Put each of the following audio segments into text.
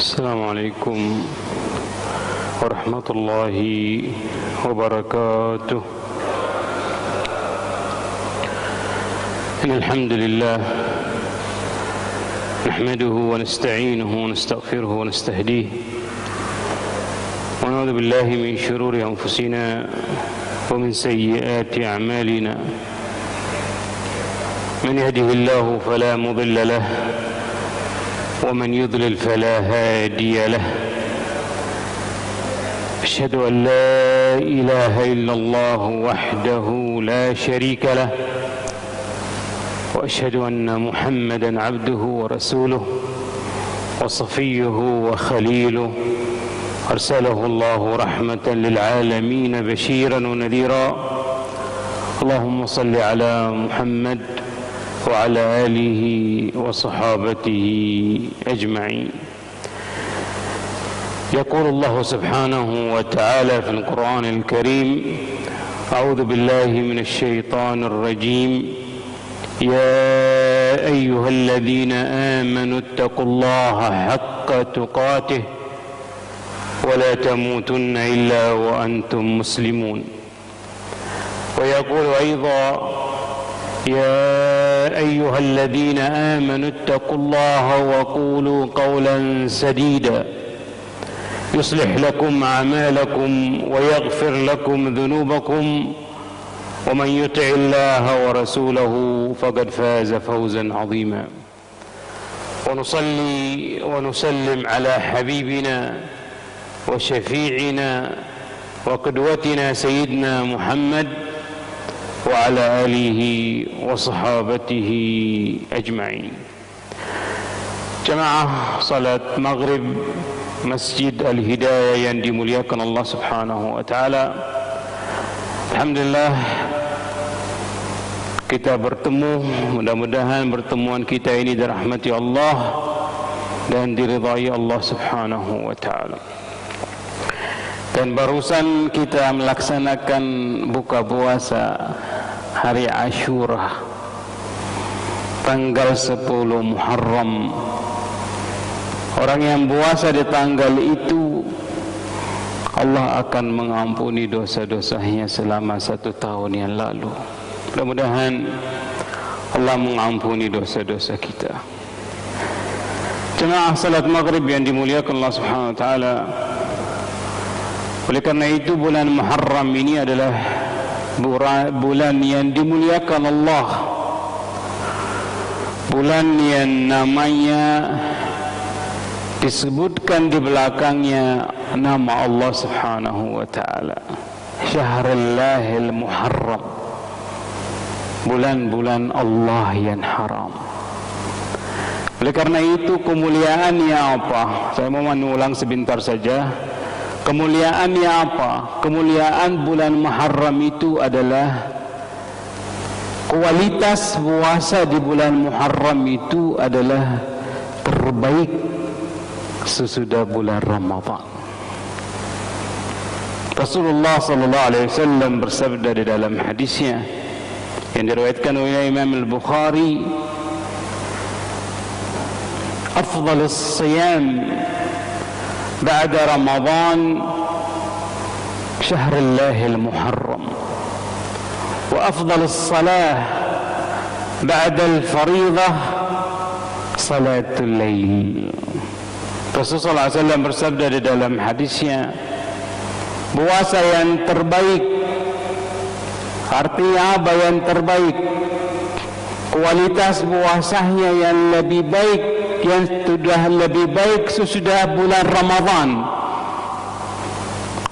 السلام عليكم ورحمة الله وبركاته. إن الحمد لله نحمده ونستعينه ونستغفره ونستهديه ونعوذ بالله من شرور أنفسنا ومن سيئات أعمالنا. من يهده الله فلا مضل له ومن يضلل فلا هادي له. أشهد أن لا إله إلا الله وحده لا شريك له وأشهد أن محمدا عبده ورسوله وصفيه وخليله أرسله الله رحمة للعالمين بشيرا ونذيرا. اللهم صل على محمد وعلى آله وصحابته أجمعين. يقول الله سبحانه وتعالى في القرآن الكريم: أعوذ بالله من الشيطان الرجيم. يا أيها الذين آمنوا اتقوا الله حق تقاته ولا تموتن إلا وأنتم مسلمون. ويقول أيضا: يا أيها الذين آمنوا اتقوا الله وقولوا قولا سديدا يصلح لكم أعمالكم ويغفر لكم ذنوبكم ومن يطع الله ورسوله فقد فاز فوزا عظيما. ونصلي ونسلم على حبيبنا وشفيعنا وقدوتنا سيدنا محمد وعلى آله وصحابته أجمعين. Jamaah salat maghrib Masjid Al-Hidayah yang dimuliakan Allah Subhanahu wa taala. Alhamdulillah kita bertemu, mudah-mudahan pertemuan kita ini dirahmati Allah dan diridhai Allah Subhanahu wa taala. Dan barusan kita melaksanakan buka puasa hari Ashura tanggal 10 Muharram. Orang yang puasa di tanggal itu Allah akan mengampuni dosa-dosanya selama 1 tahun yang lalu. Mudah-mudahan Allah mengampuni dosa-dosa kita. Jemaah salat maghrib yang dimuliakan Allah Subhanahu wa taala. Oleh karena itu bulan Muharram ini adalah bulan yang dimuliakan Allah. Bulan yang namanya disebutkan di belakangnya nama Allah Subhanahu wa taala. Syahrul Muharram. Bulan-bulan Allah yang haram. Oleh karena itu kemuliaannya apa? Saya mau mengulang sebentar saja. Kemuliaannya apa? Kemuliaan bulan Muharram itu adalah kualitas puasa di bulan Muharram itu adalah terbaik sesudah bulan Ramadan. Rasulullah sallallahu alaihi wasallam bersabda di dalam hadisnya yang diriwayatkan oleh Imam Al-Bukhari, afdhalus siyam بعد رمضان شهر الله المحرم وأفضل الصلاة بعد الفريضة صلاة الليل. Rasulullah SAW bersabda di dalam hadisnya, puasa yang terbaik artinya apa yang terbaik? Kualitas puasanya yang lebih baik, yang sudah lebih baik sesudah bulan Ramadan.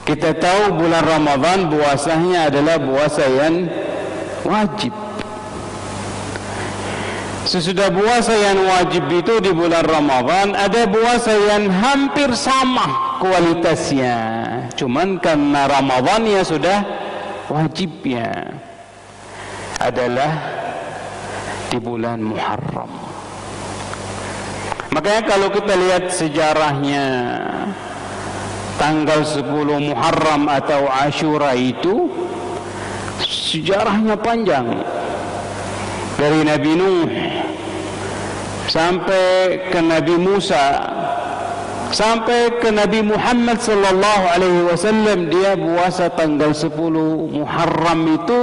Kita tahu bulan Ramadan puasanya adalah puasa yang wajib. Sesudah puasa yang wajib itu di bulan Ramadan ada puasa yang hampir sama kualitasnya. Cuman karena Ramadan ya sudah wajibnya adalah di bulan Muharram. Makanya kalau kita lihat sejarahnya tanggal 10 Muharram atau Ashura itu sejarahnya panjang. Dari Nabi Nuh sampai ke Nabi Musa sampai ke Nabi Muhammad sallallahu alaihi wasallam dia puasa tanggal 10 Muharram itu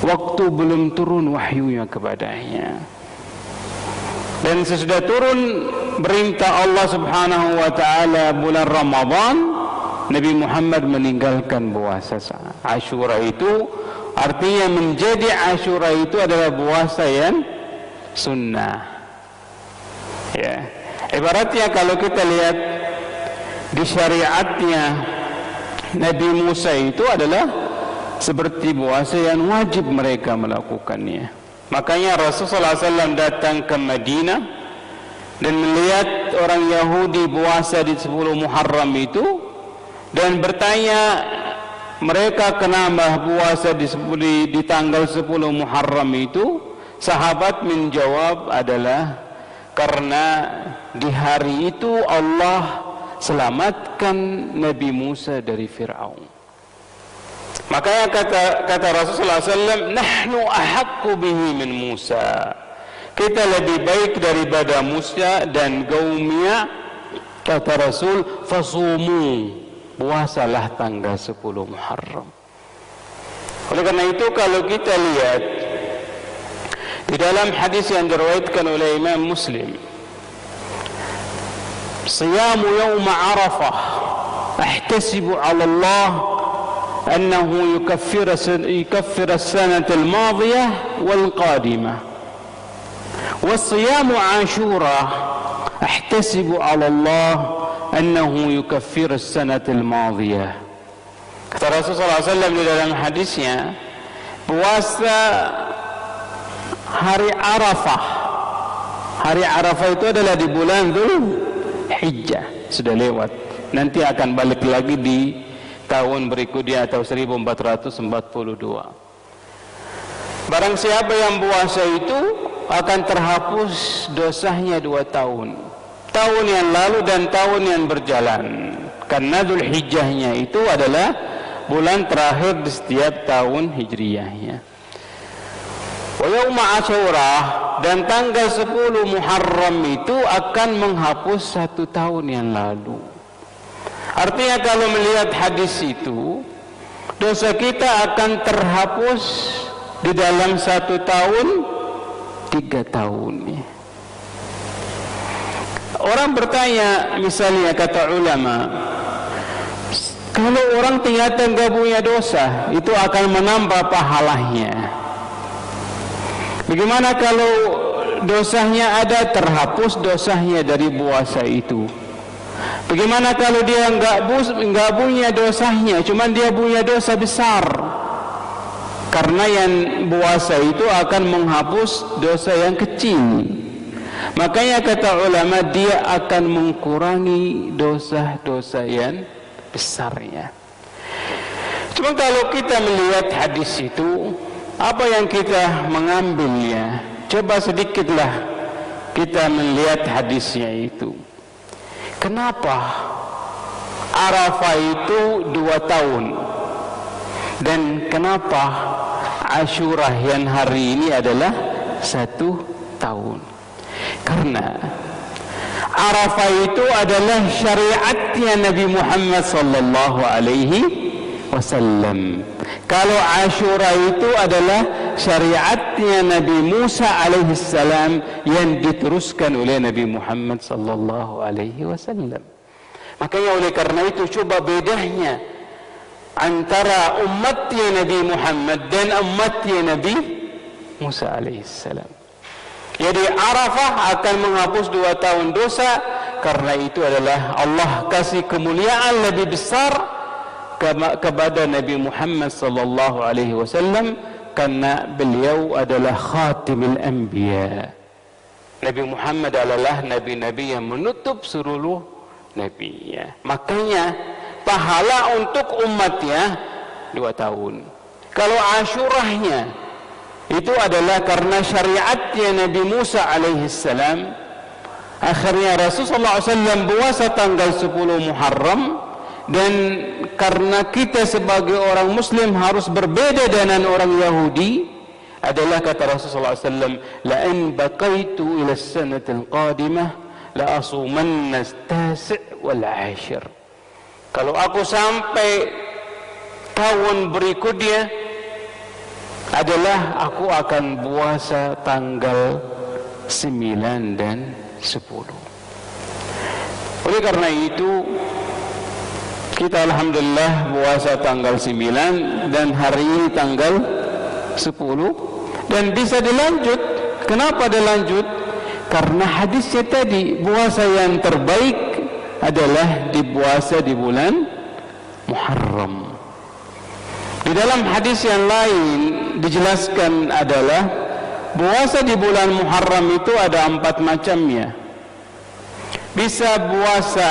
waktu belum turun wahyunya kepadanya. Dan sesudah turun perintah Allah Subhanahu wa taala bulan Ramadan, Nabi Muhammad meninggalkan puasa Asyura itu. Artinya menjadi Asyura itu adalah puasa yang sunnah. Ya. Ibaratnya kalau kita lihat di syariatnya Nabi Musa itu adalah seperti puasa yang wajib mereka melakukannya. Makanya Rasulullah SAW datang ke Madinah dan melihat orang Yahudi puasa di 10 Muharram itu dan bertanya mereka kenapa puasa di tanggal 10 Muharram itu. Sahabat menjawab adalah karena di hari itu Allah selamatkan Nabi Musa dari Fir'aun. Makanya kata Rasulullah SAW, nahnu ahaqqu bihi min Musa. Kita lebih baik daripada Musa dan kaumnya. Kata Rasul, fasumu, puasalah tanggal 10 Muharram. Oleh karena itu kalau kita lihat di dalam hadis yang diriwayatkan oleh Imam Muslim, siyamu yawma Arafah ahtasibu 'ala Allah annahu yukaffir as-sanata al-madiyah wal-qadimah. Wa siyamu Ashura ahtasibu 'ala Allah annahu yukaffir as-sanata al-madiyah. Kata Rasulullah SAW di dalam hadisnya, puasa hari Arafah. Hari Arafah itu adalah di bulan Dzulhijjah, sudah lewat. Nanti akan balik lagi di tahun berikutnya atau 1442. Barang siapa yang puasa itu akan terhapus dosanya 2 tahun. Tahun yang lalu dan tahun yang berjalan. Karena Dzulhijjahnya itu adalah bulan terakhir di setiap tahun Hijriyahnya. Wa yauma Asyura, dan tanggal 10 Muharram itu akan menghapus 1 tahun yang lalu. Artinya kalau melihat hadis itu, dosa kita akan terhapus di dalam 1 tahun 3 tahun. Orang bertanya, misalnya kata ulama, kalau orang ternyata enggak punya dosa, itu akan menambah pahalanya. Bagaimana kalau dosanya ada, terhapus dosanya dari puasa itu? Bagaimana kalau dia enggak punya dosanya, cuman dia punya dosa besar? Karena yang puasa itu akan menghapus dosa yang kecil. Makanya kata ulama, dia akan mengurangi dosa-dosa yang besarnya. Cuma kalau kita melihat hadis itu, apa yang kita mengambilnya? Coba sedikitlah kita melihat hadisnya itu. Kenapa Arafah itu 2 tahun? Dan kenapa Asyura yang hari ini adalah 1 tahun? Karena Arafah itu adalah syariatnya Nabi Muhammad sallallahu alaihi wasallam. Kalau Asyura itu adalah syariatnya Nabi Musa alaihi salam yang diteruskan oleh Nabi Muhammad sallallahu alaihi wasallam. Makanya oleh karena itu coba bedanya antara umatnya Nabi Muhammad dan umatnya Nabi Musa alaihi salam. Jadi Arafah akan menghapus 2 tahun dosa, karena itu adalah Allah kasih kemuliaan lebih besar kepada Nabi Muhammad sallallahu alaihi wasallam, karena beliau adalah khatimul anbiya. Nabi Muhammad adalah nabi-nabi yang menutup seluruh nabi, ya. Makanya pahala untuk umatnya 2 tahun. Kalau Asyurahnya itu adalah karena syariatnya Nabi Musa alaihi salam, akhirnya Rasulullah SAW puasa tanggal 10 Muharram. Dan karena kita sebagai orang Muslim harus berbeda dengan orang Yahudi, adalah kata Rasulullah SAW, la in baqaitu ila as-sanati al-qadimah la asumanna at-tasi' wal 'ashir. Kalau aku sampai tahun berikutnya adalah aku akan puasa tanggal 9 dan 10. Oleh karena itu kita alhamdulillah puasa tanggal 9 dan hari ini tanggal 10 dan bisa dilanjut. Kenapa dilanjut? Karena hadisnya tadi puasa yang terbaik adalah dipuasa di bulan Muharram. Di dalam hadis yang lain dijelaskan adalah puasa di bulan Muharram itu ada 4 macamnya. Bisa puasa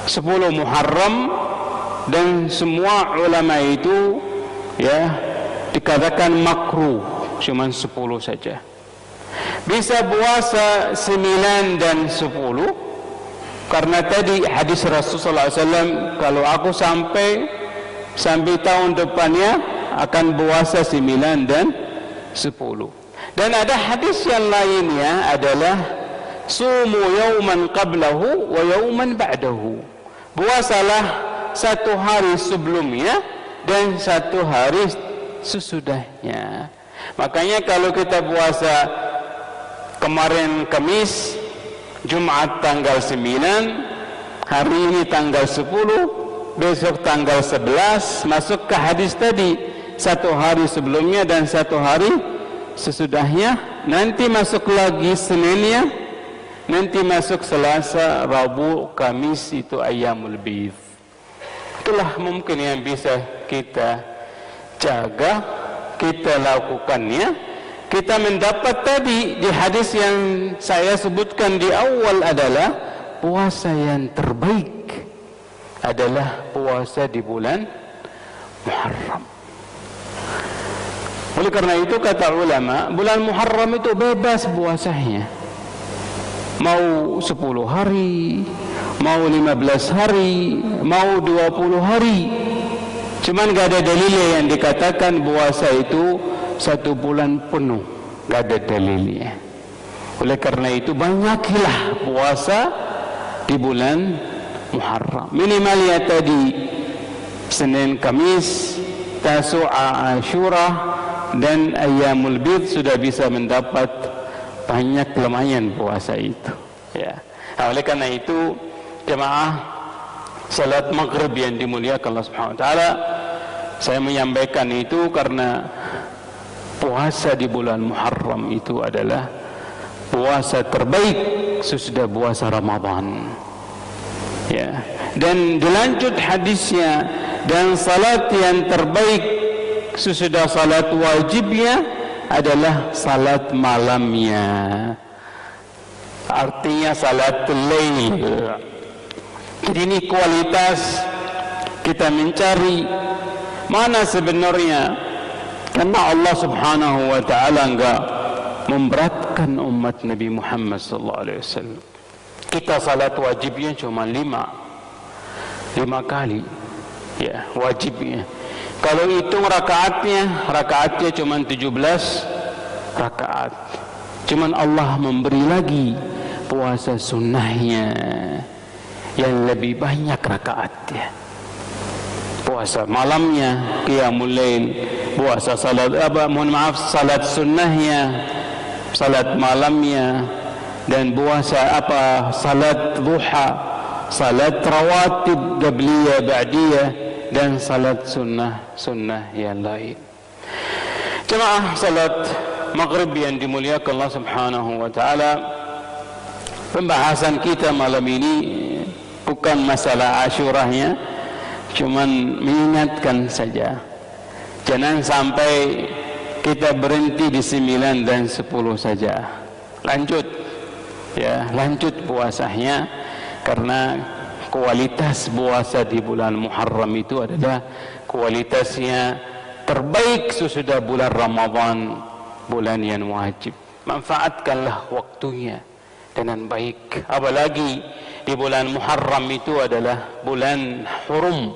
10 Muharram dan semua ulama itu ya dikatakan makruh, cuma 10 saja. Bisa puasa 9 dan 10 karena tadi hadis Rasulullah SAW, kalau aku sampai tahun depannya akan puasa 9 dan 10. Dan ada hadis yang lainnya adalah sumu yauman qablahu wa yauman ba'dahu. Puasalah 1 hari sebelumnya dan 1 hari sesudahnya. Makanya kalau kita puasa kemarin Kamis, Jumat tanggal 9, hari ini tanggal 10, besok tanggal 11, masuk ke hadis tadi 1 hari sebelumnya dan 1 hari sesudahnya. Nanti masuk lagi Seninnya, nanti masuk Selasa, Rabu, Kamis, itu ayyamul bidh. Itulah mungkin yang bisa kita jaga, kita lakukannya. Kita mendapat tadi di hadis yang saya sebutkan di awal adalah puasa yang terbaik adalah puasa di bulan Muharram. Oleh karena itu kata ulama, bulan Muharram itu bebas puasanya. Mau 10 hari, mau 15 hari, mau 20 hari. Cuman gak ada dalil yang dikatakan puasa itu 1 bulan penuh, gak ada dalilnya. Oleh karena itu banyaklah puasa di bulan Muharram. Minimal ya tadi Senin, Kamis, Tasu'a, Asyura dan ayyamul bidh sudah bisa mendapat banyak lumayan puasa itu. Ya. Nah, oleh karena itu jemaah salat maghrib yang dimuliakan Allah Subhanahu wa taala, saya menyampaikan itu karena puasa di bulan Muharram itu adalah puasa terbaik sesudah puasa Ramadan. Ya. Dan dilanjut hadisnya, dan salat yang terbaik sesudah salat wajibnya adalah salat malamnya. Artinya salat lail. Jadi ini kualitas kita mencari mana sebenarnya, karena Allah Subhanahu wa taala enggak memberatkan umat Nabi Muhammad sallallahu alaihi wasallam. Kita salat wajibnya cuma 5 kali. Ya, wajibnya. Kalau hitung rakaatnya cuma 17 rakaat. Cuman Allah memberi lagi puasa sunnahnya yang lebih banyak rakaatnya. Puasa malamnya, qiyamul lail, puasa salat salat sunnahnya, salat malamnya, dan puasa salat duha, salat rawatib qabliyah ba'diyah, dan salat sunnah yang lain. Jemaah salat maghrib yang dimuliakan Allah Subhanahu wa taala, pembahasan kita malam ini bukan masalah Asyurahnya, cuman mengingatkan saja. Jangan sampai kita berhenti di 9 dan 10 saja. Lanjut puasanya, karena kualitas puasa di bulan Muharram itu adalah kualitasnya terbaik sesudah bulan Ramadan, bulan yang wajib. Manfaatkanlah waktunya dengan baik. Apalagi di bulan Muharram itu adalah bulan hurum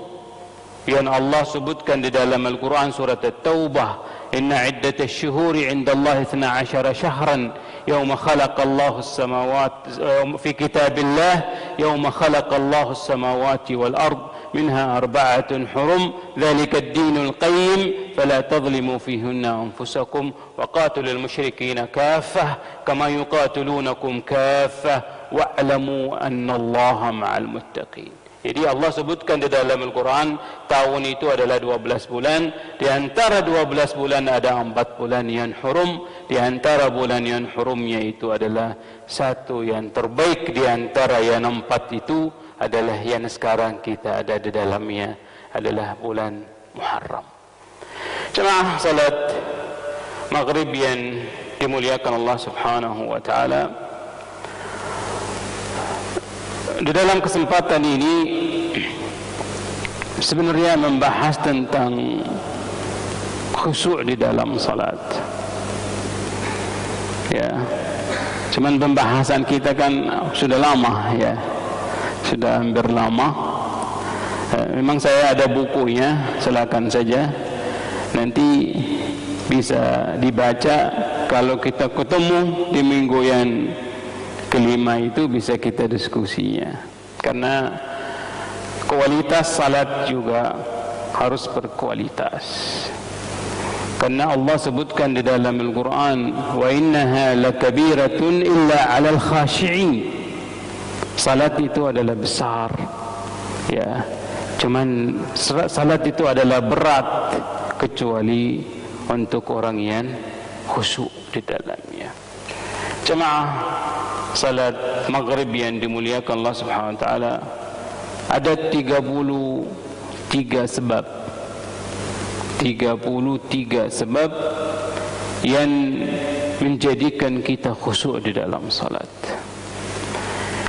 yang Allah sebutkan di dalam Al-Quran surat At-Taubah, inna iddatash syuhuri 'inda Allah 12 syahran yawma khalaqallahu as-samawati fi kitabillah yawma khalaqallahu as-samawati wal ard minha arba'atun hurum dzalika ad-dinul qayyim fala tadhlimu fihinna anfusakum wa qatilul musyrikeena kaffah kama yuqatilunakum kaffah wa'lamu annallaha ma'al muttaqin. Jadi Allah sebutkan di dalam Al-Quran tahun itu adalah 12 bulan. Di antara 12 bulan ada 4 bulan yang hurum. Di antara bulan yang hurumnya itu adalah satu yang terbaik. Di antara yang 4 itu adalah yang sekarang kita ada di dalamnya, adalah bulan Muharram. Jemaah salat maghrib yang dimuliakan Allah Subhanahu wa ta'ala, di dalam kesempatan ini sebenarnya membahas tentang khusyuk di dalam salat. Ya, cuman pembahasan kita kan sudah lama, ya, sudah hampir lama. Memang saya ada bukunya, silakan saja nanti bisa dibaca. Kalau kita ketemu di minggu yang kelima itu bisa kita diskusinya, karena kualitas salat juga harus berkualitas. Karena Allah sebutkan di dalam Al-Quran, wa innaha lakabiratun illa 'alal khashi'in. Salat itu adalah besar, ya, cuman salat itu adalah berat kecuali untuk orang yang khusyuk di dalamnya. Jemaah salat maghrib yang dimuliakan Allah Subhanahu wa ta'ala, ada 33 sebab 33 sebab yang menjadikan kita khusyuk di dalam salat.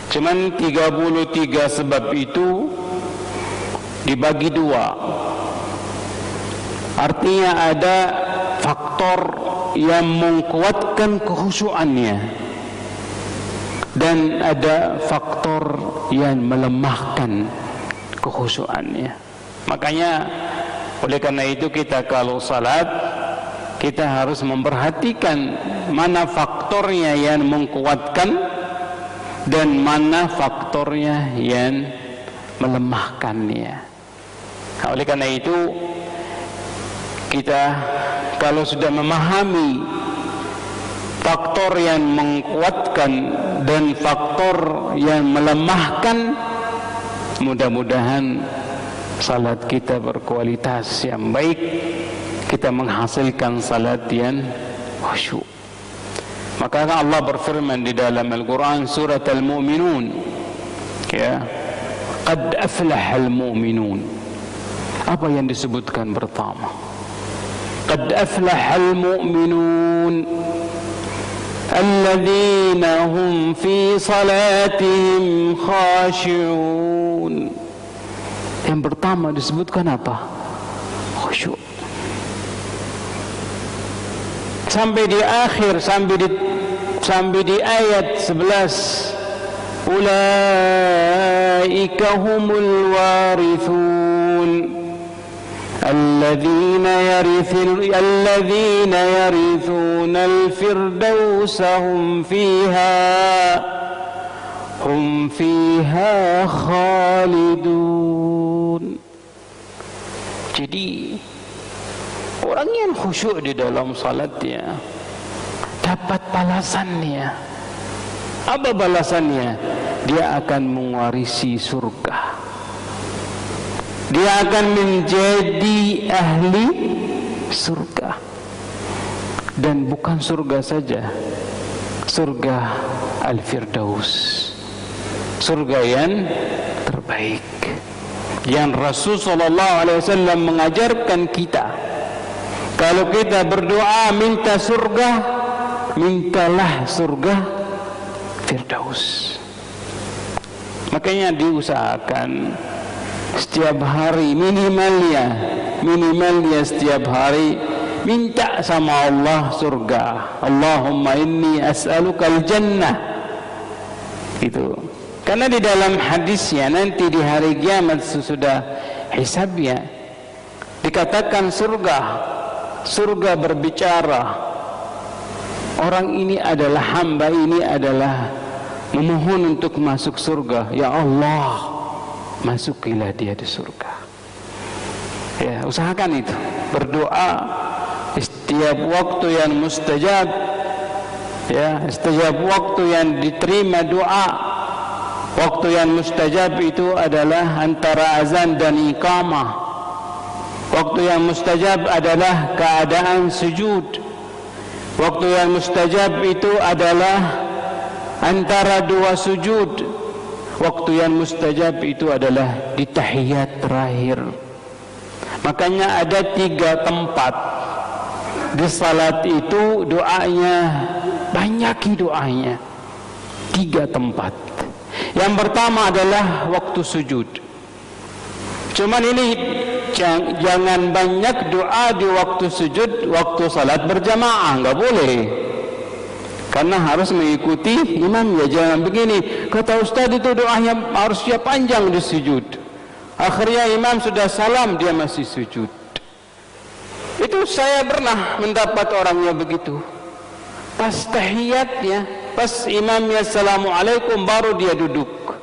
Cuman 33 sebab itu dibagi dua. Artinya ada faktor yang menguatkan kekhusyuannya dan ada faktor yang melemahkan kekhusyuannya. Makanya oleh karena itu kita kalau salat, kita harus memperhatikan mana faktornya yang menguatkan dan mana faktornya yang melemahkannya. Nah, oleh karena itu kita kalau sudah memahami faktor yang menguatkan dan faktor yang melemahkan, mudah-mudahan salat kita berkualitas yang baik, kita menghasilkan salat yang khusyuk. Maka Allah berfirman di dalam Al-Quran surat Al-Mu'minun, ya, qad aflahal mu'minun. Apa yang disebutkan pertama? Qad aflahal mu'minun alladzina hum fi salatihim khashi'un. Yang pertama disebutkan apa? Khusyuk. Sampai di akhir, sampai di ayat 11, ulaika humul warithun alladzina yarithuna al-firdausa hum fiha khalidun. Jadi orang yang khusyuk di dalam salatnya dapat balasannya. Apa balasannya? Dia akan mewarisi surga. Dia akan menjadi ahli surga. Dan bukan surga saja, surga Al-Firdaus, surga yang terbaik, yang Rasul SAW mengajarkan kita, kalau kita berdoa minta surga, mintalah surga Firdaus. Makanya diusahakan setiap hari minimalnya setiap hari minta sama Allah surga. Allahumma inni as'alukal jannah. Itu. Karena di dalam hadisnya nanti di hari kiamat sesudah hisabnya dikatakan surga surga berbicara, orang ini adalah hamba ini adalah memohon untuk masuk surga, ya Allah, masukilah dia di surga. Ya, usahakan itu, berdoa setiap waktu yang mustajab, ya, setiap waktu yang diterima doa. Waktu yang mustajab itu adalah antara azan dan iqamah. Waktu yang mustajab adalah keadaan sujud. Waktu yang mustajab itu adalah antara dua sujud. Waktu yang mustajab itu adalah di tahiyat terakhir. Makanya ada 3 tempat di salat itu doanya, banyaki doanya. 3 tempat. Yang pertama adalah waktu sujud. Cuman ini jangan banyak doa di waktu sujud, waktu salat berjamaah, enggak boleh. Karena harus mengikuti imam, ya jangan begini. Kata Ustaz itu doanya harusnya panjang di sujud. Akhirnya imam sudah salam, dia masih sujud. Itu saya pernah mendapat orangnya begitu. Pas tahiyatnya, pas imamnya assalamualaikum, baru dia duduk.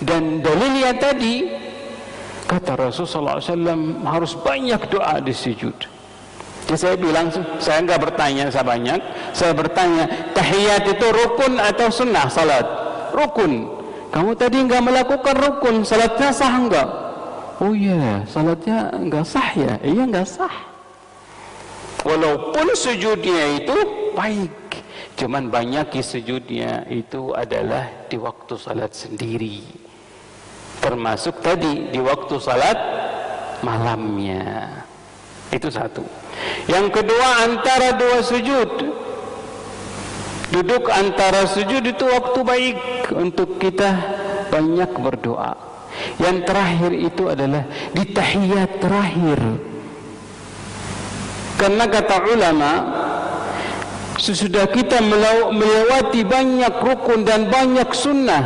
Dan dalilnya tadi, kata Rasulullah SAW, harus banyak doa di sujud. Jadi saya bilang, saya enggak bertanya sebanyak, saya bertanya, tahiyat itu rukun atau sunnah salat? Rukun. Kamu tadi enggak melakukan rukun, salatnya sah enggak? Oh iya, salatnya enggak sah ya? Iya enggak sah. Walaupun sujudnya itu baik, cuman banyak sujudnya itu adalah di waktu salat sendiri, termasuk tadi di waktu salat malamnya. Itu satu. Yang kedua, antara 2 sujud, duduk antara sujud itu waktu baik untuk kita banyak berdoa. Yang terakhir itu adalah di tahiyat terakhir. Karena kata ulama, sesudah kita melewati banyak rukun dan banyak sunnah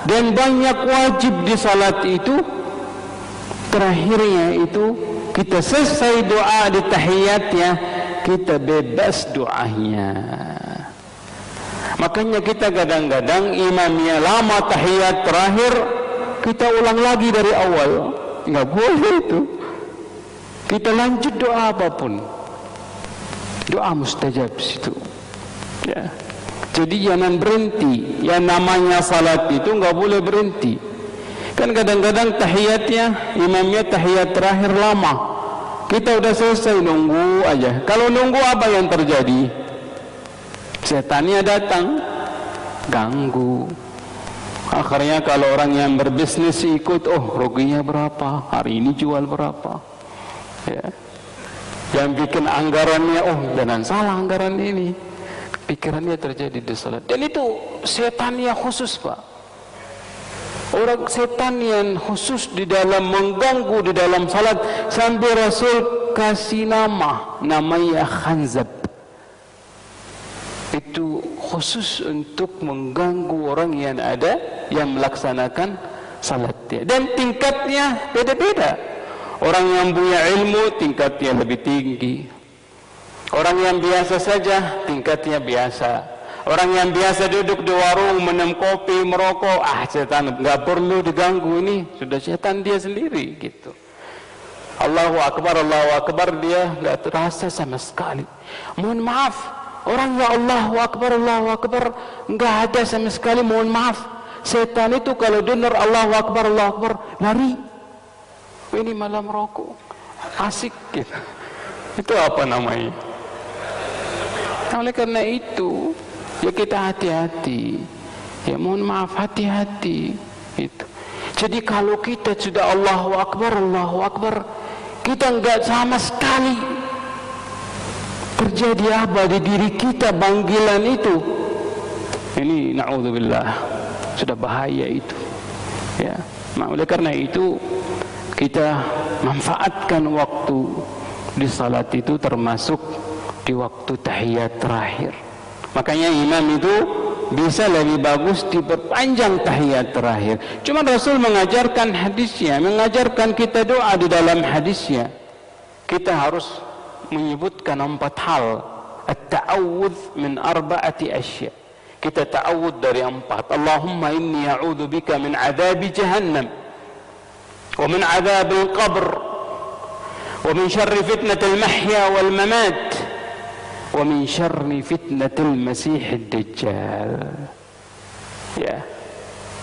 dan banyak wajib di salat itu, terakhirnya itu kita selesai doa di tahiyatnya, kita bebas doanya. Makanya kita kadang-kadang imamnya lama tahiyat terakhir, kita ulang lagi dari awal. Enggak boleh itu. Kita lanjut doa apapun, doa mustajab situ. Ya. Jadi jangan berhenti. Yang namanya salat itu enggak boleh berhenti. Kan kadang-kadang tahiyatnya, imamnya tahiyat terakhir lama, kita udah selesai, nunggu aja. Kalau nunggu, apa yang terjadi? Setannya datang, ganggu. Akhirnya kalau orang yang berbisnis ikut, oh ruginya berapa, hari ini jual berapa, ya. Yang bikin anggarannya, oh jangan salah anggaran ini, pikirannya terjadi di salat. Dan itu setannya khusus, Pak. Orang setan yang khusus di dalam mengganggu di dalam salat, sampai Rasul kasih namanya Khanzab. Itu khusus untuk mengganggu orang yang ada yang melaksanakan salatnya. Dan tingkatnya beda-beda. Orang yang punya ilmu tingkatnya lebih tinggi. Orang yang biasa saja tingkatnya biasa. Orang yang biasa duduk di warung minum kopi, merokok, setan nggak perlu diganggu, ini sudah setan dia sendiri gitu. Allahu Akbar, dia nggak terasa sama sekali. Mohon maaf, orang ya Allahu Akbar nggak ada sama sekali. Mohon maaf, setan itu kalau dengar Allahu Akbar lari. Ini malam merokok, asik gitu. Itu apa namanya? Oleh karena itu, ya kita hati-hati. Ya mohon maaf, hati-hati. Itu. Jadi kalau kita sudah Allahu Akbar, kita enggak sama sekali terjadi apa di diri kita panggilan itu. Ini na'udzubillah, sudah bahaya itu. Ya, oleh karena itu kita manfaatkan waktu di salat itu, termasuk di waktu tahiyat terakhir. Makanya imam itu bisa lebih bagus diperpanjang tahiyat terakhir. Cuma Rasul mengajarkan hadisnya, mengajarkan kita doa di dalam hadisnya. Kita harus menyebutkan 4 hal. At-ta'awudz min arba'ati asya. Kita ta'awudz dari 4. Allahumma inni a'udzu bika min adzabi jahannam wa min adzabil qabr wa min syarri fitnatil mahya wal mamat wa min syarri fitnatil masiihid dajjal. Ya.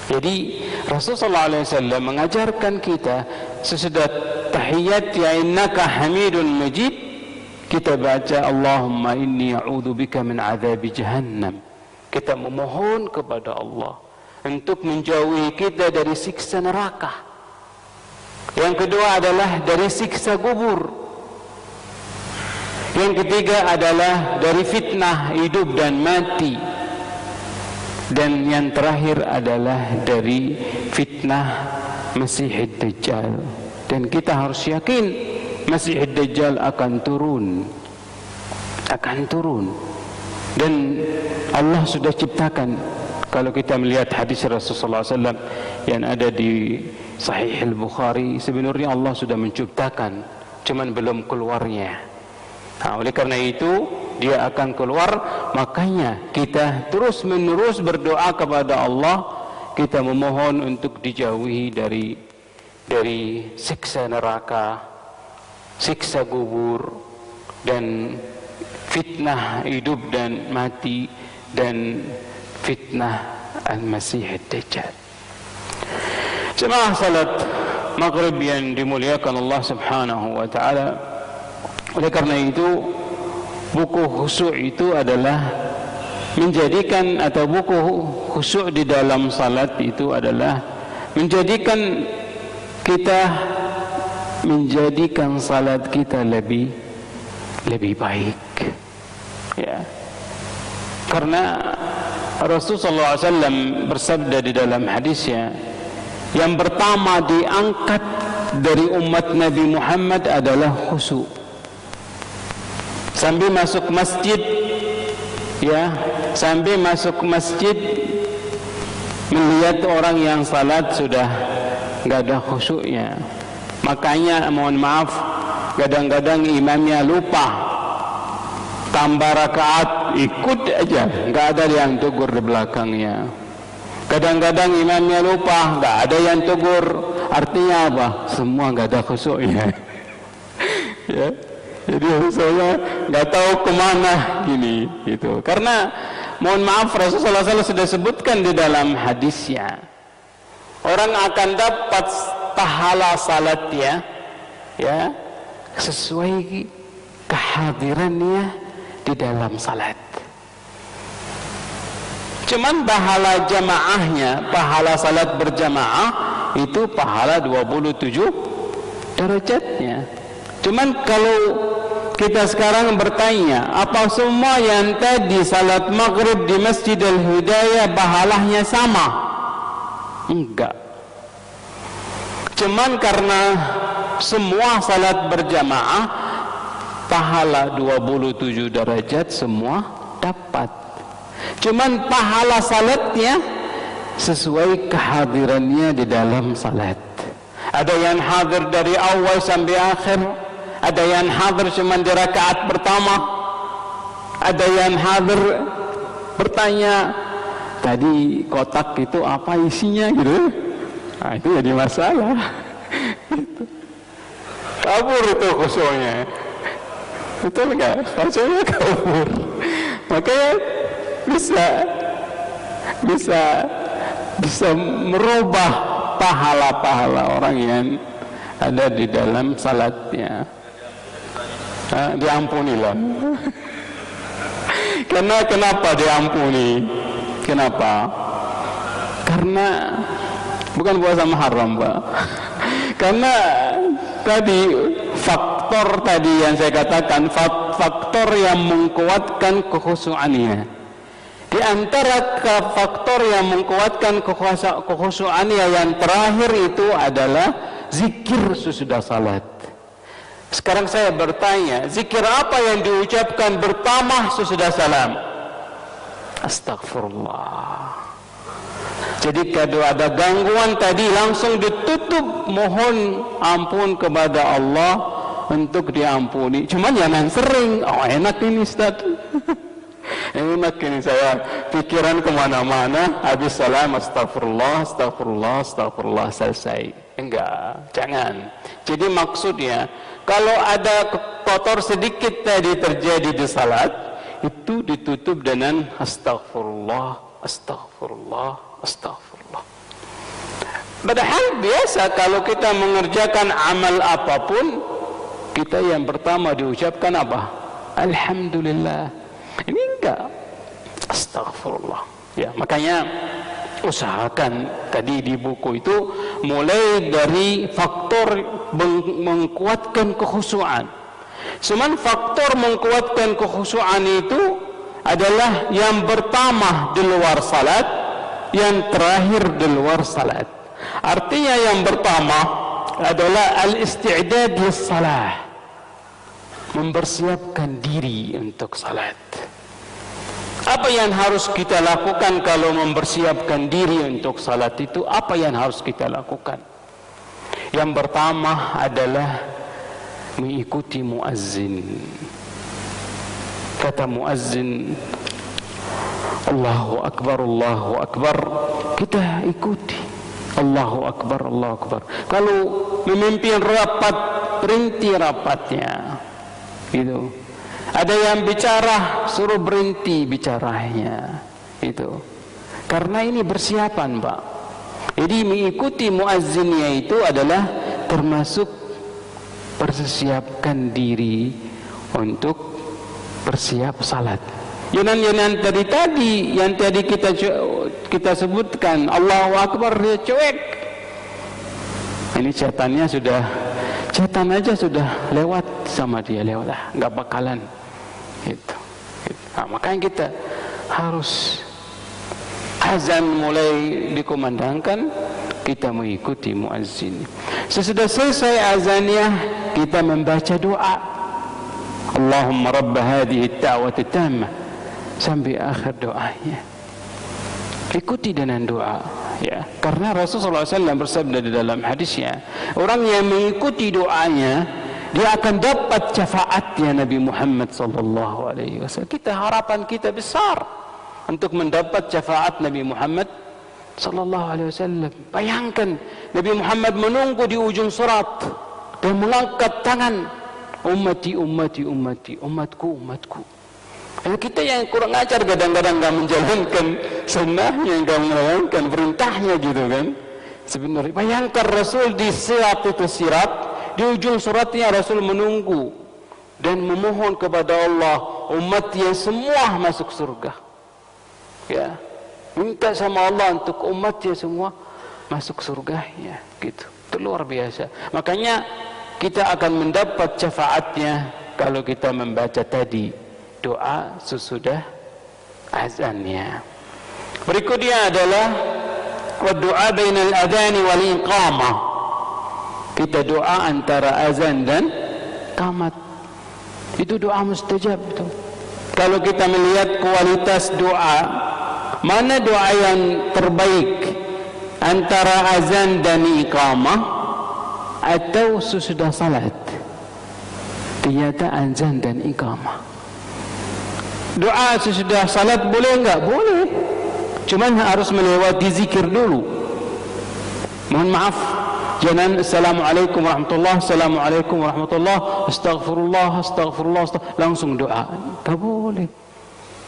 Jadi Rasulullah SAW mengajarkan kita sesudah tahiyat ya innaka hamidun majid, kita baca Allahumma inni a'udzubika min adzabi jahannam. Kita memohon kepada Allah untuk menjauhi kita dari siksa neraka. Yang kedua adalah dari siksa kubur. Yang ketiga adalah dari fitnah hidup dan mati. Dan yang terakhir adalah dari fitnah Masiihid Dajjal. Dan kita harus yakin Masiihid Dajjal akan turun. Dan Allah sudah ciptakan. Kalau kita melihat hadis Rasulullah SAW yang ada di Sahih Al-Bukhari, sebenarnya Allah sudah menciptakan, cuman belum keluarnya. Oleh karena itu dia akan keluar. Makanya kita terus menerus berdoa kepada Allah, kita memohon untuk dijauhi dari siksa neraka, siksa kubur, dan fitnah hidup dan mati, dan fitnah Al-Masih Ad-Dajjal. Jemaah salat maghrib yang dimuliakan Allah Subhanahu wa ta'ala, oleh karena itu buku khusyuk itu adalah menjadikan, atau buku khusyuk di dalam salat itu adalah menjadikan salat kita lebih baik, ya. Karena Rasulullah SAW bersabda di dalam hadisnya, yang pertama diangkat dari umat Nabi Muhammad adalah khusyuk. Sambil masuk masjid, ya, sambil masuk masjid melihat orang yang salat sudah nggak ada khusyuknya. Makanya mohon maaf, kadang-kadang imamnya lupa tambah rakaat, ikut aja, nggak ada yang tegur di belakangnya. Kadang-kadang imamnya lupa, nggak ada yang tegur. Artinya apa? Semua nggak ada khusyuknya. Ya. Jadi saya nggak tahu kemana gini, gitu. Karena mohon maaf, Rasulullah SAW sudah sebutkan di dalam hadisnya, orang akan dapat pahala salatnya, ya, sesuai kehadirannya di dalam salat. Cuman pahala jamaahnya, pahala salat berjamaah itu pahala 27 derajatnya. Cuman kalau kita sekarang bertanya, apa semua yang tadi salat maghrib di Masjid Al-Hidayah pahalanya sama? Enggak. Cuman karena semua salat berjamaah, pahala 27 derajat semua dapat. Cuman pahala salatnya sesuai kehadirannya di dalam salat. Ada yang hadir dari awal sampai akhir, ada yang hadir cuma di rakaat pertama, ada yang hadir bertanya, tadi kotak itu apa isinya gitu. Nah, itu jadi masalah. Kabur itu khusyuknya. Betul nggak? Khusyuknya kabur. Makanya bisa merubah pahala-pahala orang yang ada di dalam salatnya. Diampunilah. Karena kenapa diampuni? Kenapa? Karena bukan puasa haram, Pak. Karena tadi faktor tadi yang saya katakan, faktor yang menguatkan kekhusyuannya. Di antara faktor yang menguatkan kekhusyuannya yang terakhir itu adalah zikir sesudah salat. Sekarang saya bertanya, zikir apa yang diucapkan pertama sesudah salam? Astagfirullah. Jadi kalau ada gangguan tadi langsung ditutup, mohon ampun kepada Allah, untuk diampuni. Cuman jangan sering. Oh, enak ini Ustaz. Enak ini, saya pikiran kemana-mana, habis salam astagfirullah, astagfirullah, astagfirullah, selesai. Enggak, jangan. Jadi maksudnya, kalau ada kotor sedikit tadi terjadi di salat, itu ditutup dengan astagfirullah, astagfirullah, astagfirullah. Padahal biasa kalau kita mengerjakan amal apapun, kita yang pertama diucapkan apa? Alhamdulillah. Ini enggak, astagfirullah. Ya, makanya usahakan tadi di buku itu mulai dari faktor menguatkan kekhusyuan. Cuman faktor menguatkan kekhusyuan itu adalah yang pertama di luar salat, yang terakhir di luar salat. Artinya yang pertama adalah al-isti'dad lis-salah, mempersiapkan diri untuk salat. Apa yang harus kita lakukan kalau mempersiapkan diri untuk salat itu? Apa yang harus kita lakukan? Yang pertama adalah mengikuti muazzin. Kata muazzin, Allahu Akbar, Allahu Akbar, kita ikuti. Allahu Akbar, Allahu Akbar. Kalau memimpin rapat, berhenti rapatnya. Gitu. Ada yang bicara, suruh berhenti bicaranya. Itu. Karena ini persiapan, Pak. Jadi mengikuti muazzinnya itu adalah termasuk persiapkan diri untuk bersiap salat. Yang tadi kita sebutkan, Allahu Akbar, dia cuek. Ini cetan aja sudah lewat sama dia, lewat lah, nggak bakalan. Gitu. Nah, makanya kita harus azan mulai dikumandangkan, kita mengikuti muazzin. Sesudah selesai azannya, kita membaca doa. Allahumma rabb hadhihi ad-da'wati tammah sampai akhir doanya. Ikuti dengan doa, ya. Karena Rasulullah SAW bersabda di dalam hadisnya, orang yang mengikuti doanya, dia akan dapat syafaatnya Nabi Muhammad SAW. Harapan kita besar untuk mendapat syafaat Nabi Muhammad SAW. Bayangkan Nabi Muhammad menunggu di ujung surat dan mengangkat tangan, ummati, ummati, ummati, umatku, umatku. Kita yang kurang ajar kadang-kadang nggak menjalankan sunnahnya, nggak menjalankan perintahnya gitu kan. Sebenarnya bayangkan Rasul di sirat itu di ujung suratnya Rasul menunggu dan memohon kepada Allah umatnya semua masuk surga. Ya, minta sama Allah untuk umatnya semua masuk surga, ya, gitu. Itu luar biasa. Makanya kita akan mendapat syafaatnya kalau kita membaca tadi doa sesudah azannya. Berikutnya adalah doa bainal adhan wal iqamah. Kita doa antara azan dan qamat. Itu doa mustajab itu. Kalau kita melihat kualitas doa, mana doa yang terbaik antara azan dan iqamah atau sesudah salat? Ternyata azan dan iqamah. Doa sesudah salat boleh enggak? Boleh. Cuman harus melewati zikir dulu. Mohon maaf, jangan assalamualaikum warahmatullahi, assalamualaikum warahmatullahi, astaghfirullah, astaghfirullah, langsung doa. Tak boleh.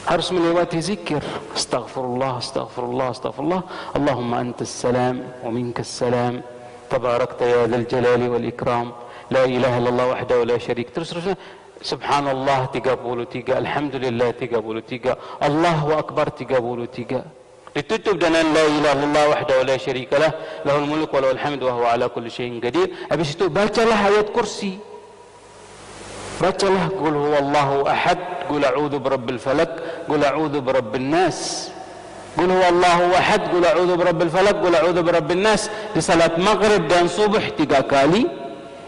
Harus melewati zikir. Astaghfirullah, astaghfirullah, astaghfirullah. Allahumma antas salam wa minkas salam. Tabarakta ya dzal jalali wal ikram. La ilaha illallah wahdahu la syarik. Terus-terusnya Subhanallah 33, Alhamdulillah 33, Allahu Akbar 33. Ditutup dengan la ilaha illallah wahdahu la syarikalah, lahul mulku wa lahul hamdu wa huwa ala kulli syai'in qadir. Habis itu bacalah ayat kursi. Bacalah qul huwallahu ahad, qul a'udzu birabbil falaq, qul a'udzu birabbin nas. Qul huwallahu ahad, qul a'udzu birabbil falaq, qul a'udzu birabbin nas di salat maghrib dan subuh 3 kali,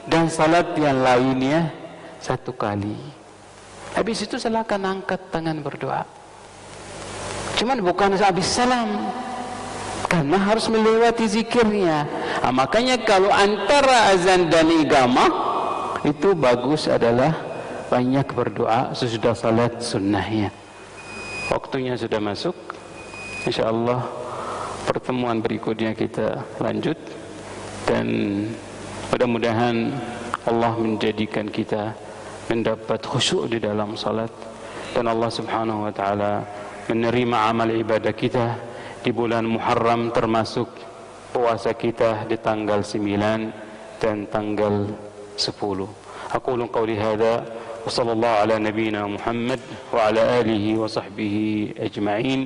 dan salat yang lainnya 1 kali. Habis itu silakan angkat tangan berdoa. Cuman bukan habis salam, karena harus melewati zikirnya. Makanya kalau antara azan dan iqamah itu bagus adalah banyak berdoa sesudah salat sunnahnya. Waktunya sudah masuk. InsyaAllah pertemuan berikutnya kita lanjut, dan mudah-mudahan Allah menjadikan kita mendapat khusyuk di dalam salat, dan Allah Subhanahu wa taala menerima amal ibadah kita di bulan Muharram, termasuk puasa kita di tanggal 9 dan tanggal 10. Aqulu qawli hadza wa sallallahu ala nabiyyina Muhammad wa ala alihi wa sahbihi ajma'in.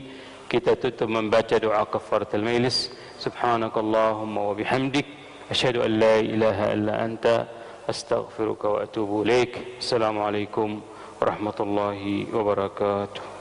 Kita tutup membaca doa kafaratul majlis. Subhanakallahumma wa bihamdik asyhadu an la ilaha illa anta astaghfiruka wa atubu ilaik. Assalamualaikum warahmatullahi wabarakatuh.